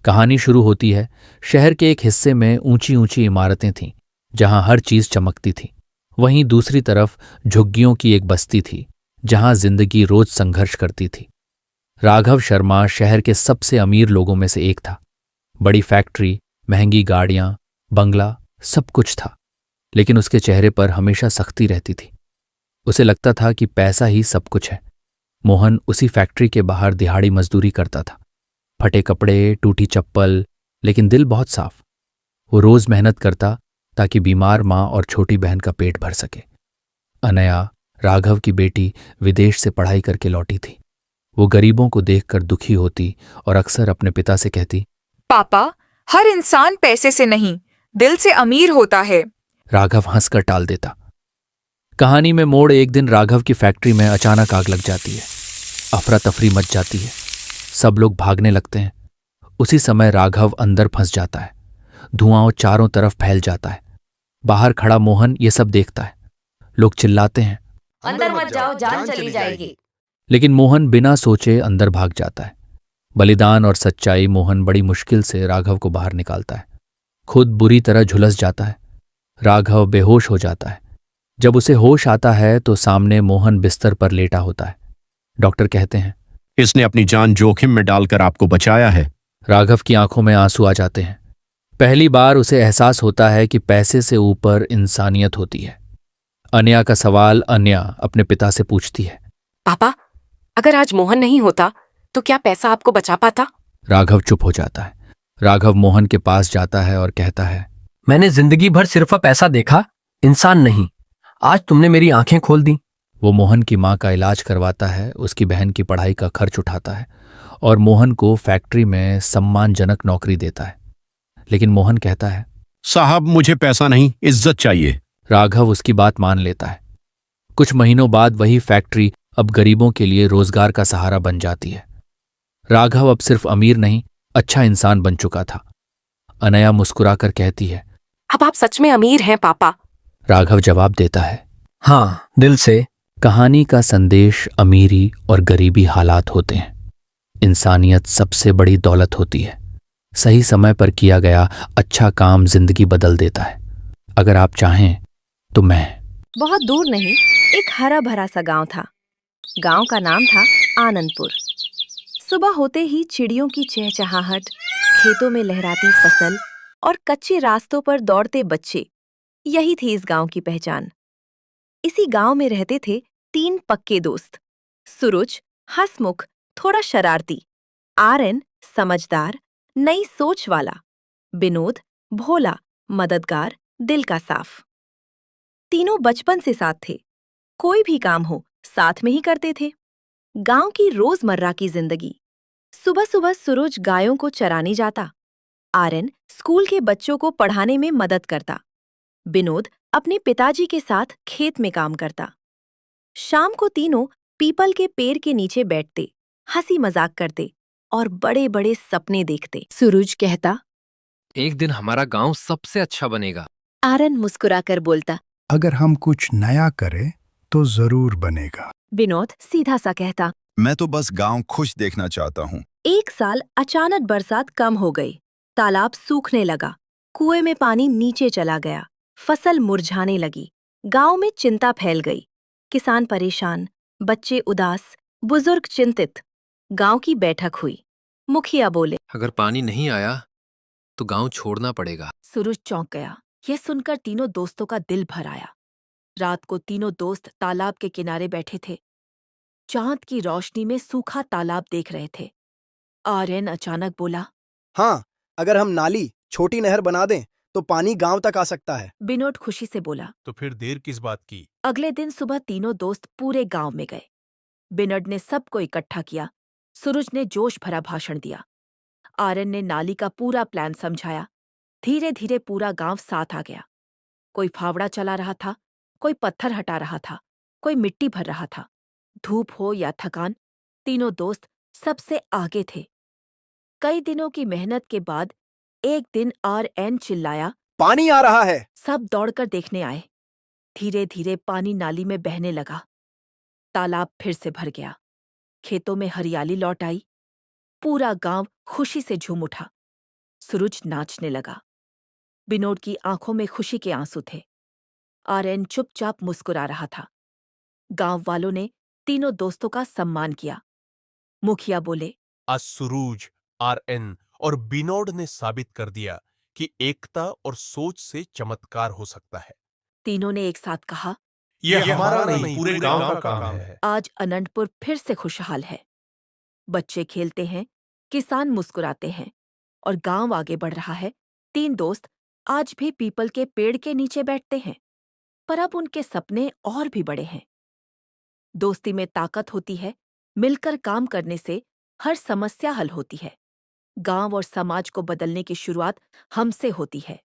कहानी शुरू होती है शहर के एक हिस्से में ऊंची ऊंची इमारतें थीं जहां हर चीज चमकती थी। वहीं दूसरी तरफ झुग्गियों की एक बस्ती थी जहां जिंदगी रोज संघर्ष करती थी। राघव शर्मा शहर के सबसे अमीर लोगों में से एक था। बड़ी फैक्ट्री, महंगी गाड़ियां, बंगला, सब कुछ था, लेकिन उसके चेहरे पर हमेशा सख्ती रहती थी। उसे लगता था कि पैसा ही सब कुछ है। मोहन उसी फैक्ट्री के बाहर दिहाड़ी मजदूरी करता था। फटे कपड़े, टूटी चप्पल, लेकिन दिल बहुत साफ। वो रोज मेहनत करता ताकि बीमार माँ और छोटी बहन का पेट भर सके। अनया, राघव की बेटी, विदेश से पढ़ाई करके लौटी थी। वो गरीबों को देखकर दुखी होती और अक्सर अपने पिता से कहती, पापा, हर इंसान पैसे से नहीं, दिल से अमीर होता है। राघव हंसकर टाल देता। कहानी में मोड़ एक दिन राघव की फैक्ट्री में अचानक आग लग जाती है। अफरा तफरी मच जाती है। सब लोग भागने लगते हैं। उसी समय राघव अंदर फंस जाता है। धुआं चारों तरफ फैल जाता है। बाहर खड़ा मोहन ये सब देखता है। लोग चिल्लाते हैं, अंदर मत जाओ, जान चली जाएगी। लेकिन मोहन बिना सोचे अंदर भाग जाता है। बलिदान और सच्चाई, मोहन बड़ी मुश्किल से राघव को बाहर निकालता है। खुद बुरी तरह झुलस जाता है। राघव बेहोश हो जाता है। जब उसे होश आता है तो सामने मोहन बिस्तर पर लेटा होता है। डॉक्टर कहते हैं, इसने अपनी जान जोखिम में डालकर आपको बचाया है। राघव की आंखों में आंसू आ जाते हैं। पहली बार उसे एहसास होता है कि पैसे से ऊपर इंसानियत होती है। अन्या का सवाल अन्या अपने पिता से पूछती है, पापा, अगर आज मोहन नहीं होता तो क्या पैसा आपको बचा पाता? राघव चुप हो जाता है। राघव मोहन के पास जाता है और कहता है, मैंने जिंदगी भर सिर्फ पैसा देखा, इंसान नहीं। आज तुमने मेरी आंखें खोल दी। वो मोहन की मां का इलाज करवाता है, उसकी बहन की पढ़ाई का खर्च उठाता है और मोहन को फैक्ट्री में सम्मानजनक नौकरी देता है। लेकिन मोहन कहता है, साहब, मुझे पैसा नहीं, इज्जत चाहिए। राघव उसकी बात मान लेता है। कुछ महीनों बाद वही फैक्ट्री अब गरीबों के लिए रोजगार का सहारा बन जाती है। राघव अब सिर्फ अमीर नहीं, अच्छा इंसान बन चुका था। अनया मुस्कुराकर कहती है, अब आप सच में अमीर हैं पापा। राघव जवाब देता है, हाँ, दिल से। कहानी का संदेश अमीरी और गरीबी हालात होते हैं। इंसानियत सबसे बड़ी दौलत होती है। सही समय पर किया गया अच्छा काम जिंदगी बदल देता है। अगर आप चाहें तो मैं। बहुत दूर नहीं, एक हरा भरा सा गांव था। गांव का नाम था आनंदपुर। सुबह होते ही चिड़ियों की चहचहाहट, खेतों में लहराती फसल और कच्चे रास्तों पर दौड़ते बच्चे, यही थी इस गांव की पहचान। इसी गांव में रहते थे 3 पक्के दोस्त। सूरज हंसमुख, थोड़ा शरारती, आर्यन समझदार, नई सोच वाला, विनोद भोला, मददगार, दिल का साफ। तीनों बचपन से साथ थे। कोई भी काम हो साथ में ही करते थे। गांव की रोजमर्रा की जिंदगी। सुबह सुबह सूरज गायों को चराने जाता, आर्यन स्कूल के बच्चों को पढ़ाने में मदद करता, विनोद अपने पिताजी के साथ खेत में काम करता। शाम को तीनों पीपल के पेड़ के नीचे बैठते, हंसी मजाक करते और बड़े बड़े सपने देखते। सूरज कहता, एक दिन हमारा गांव सबसे अच्छा बनेगा। आर्यन मुस्कुराकर बोलता, अगर हम कुछ नया करें तो जरूर बनेगा। विनोद सीधा सा कहता, मैं तो बस गांव खुश देखना चाहता हूँ। एक साल अचानक बरसात कम हो गई। तालाब सूखने लगा, कुएं में पानी नीचे चला गया, फसल मुरझाने लगी। गांव में चिंता फैल गई। किसान परेशान, बच्चे उदास, बुजुर्ग चिंतित। गांव की बैठक हुई। मुखिया बोले, अगर पानी नहीं आया तो गांव छोड़ना पड़ेगा। सूरज चौंक गया। यह सुनकर तीनों दोस्तों का दिल भर आया। रात को तीनों दोस्त तालाब के किनारे बैठे थे। चांद की रोशनी में सूखा तालाब देख रहे थे। आर्यन अचानक बोला, हाँ, अगर हम नाली, छोटी नहर बना दें तो पानी गांव तक आ सकता है। विनोद खुशी से बोला। तो फिर देर किस बात की? अगले दिन सुबह तीनों दोस्त पूरे गांव में गए। विनोद ने सबको इकट्ठा किया। सूरज ने जोश भरा भाषण दिया। आर्यन ने नाली का पूरा प्लान समझाया। धीरे धीरे पूरा गांव साथ आ गया। कोई फावड़ा चला रहा था, कोई पत्थर हटा रहा था, कोई मिट्टी भर रहा था। धूप हो या थकान, तीनों दोस्त सबसे आगे थे। कई दिनों की मेहनत के बाद एक दिन आर्यन चिल्लाया, पानी आ रहा है। सब दौड़कर देखने आए। धीरे धीरे पानी नाली में बहने लगा। तालाब फिर से भर गया। खेतों में हरियाली लौट आई। पूरा गांव खुशी से झूम उठा। सूरज नाचने लगा। विनोद की आंखों में खुशी के आंसू थे। आर्यन चुपचाप मुस्कुरा रहा था। गांव वालों ने तीनों दोस्तों का सम्मान किया। मुखिया बोले, आज सुरूज, आरएन और बिनोड ने साबित कर दिया कि एकता और सोच से चमत्कार हो सकता है। तीनों ने एक साथ कहा, यह हमारा नहीं, पूरे गांव का काम है। आज अनंतपुर फिर से खुशहाल है। बच्चे खेलते हैं, किसान मुस्कुराते हैं और गांव आगे बढ़ रहा है। 3 दोस्त आज भी पीपल के पेड़ के नीचे बैठते हैं, पर अब उनके सपने और भी बड़े हैं। दोस्ती में ताकत होती है, मिलकर काम करने से हर समस्या हल होती है। गांव और समाज को बदलने की शुरुआत हमसे होती है।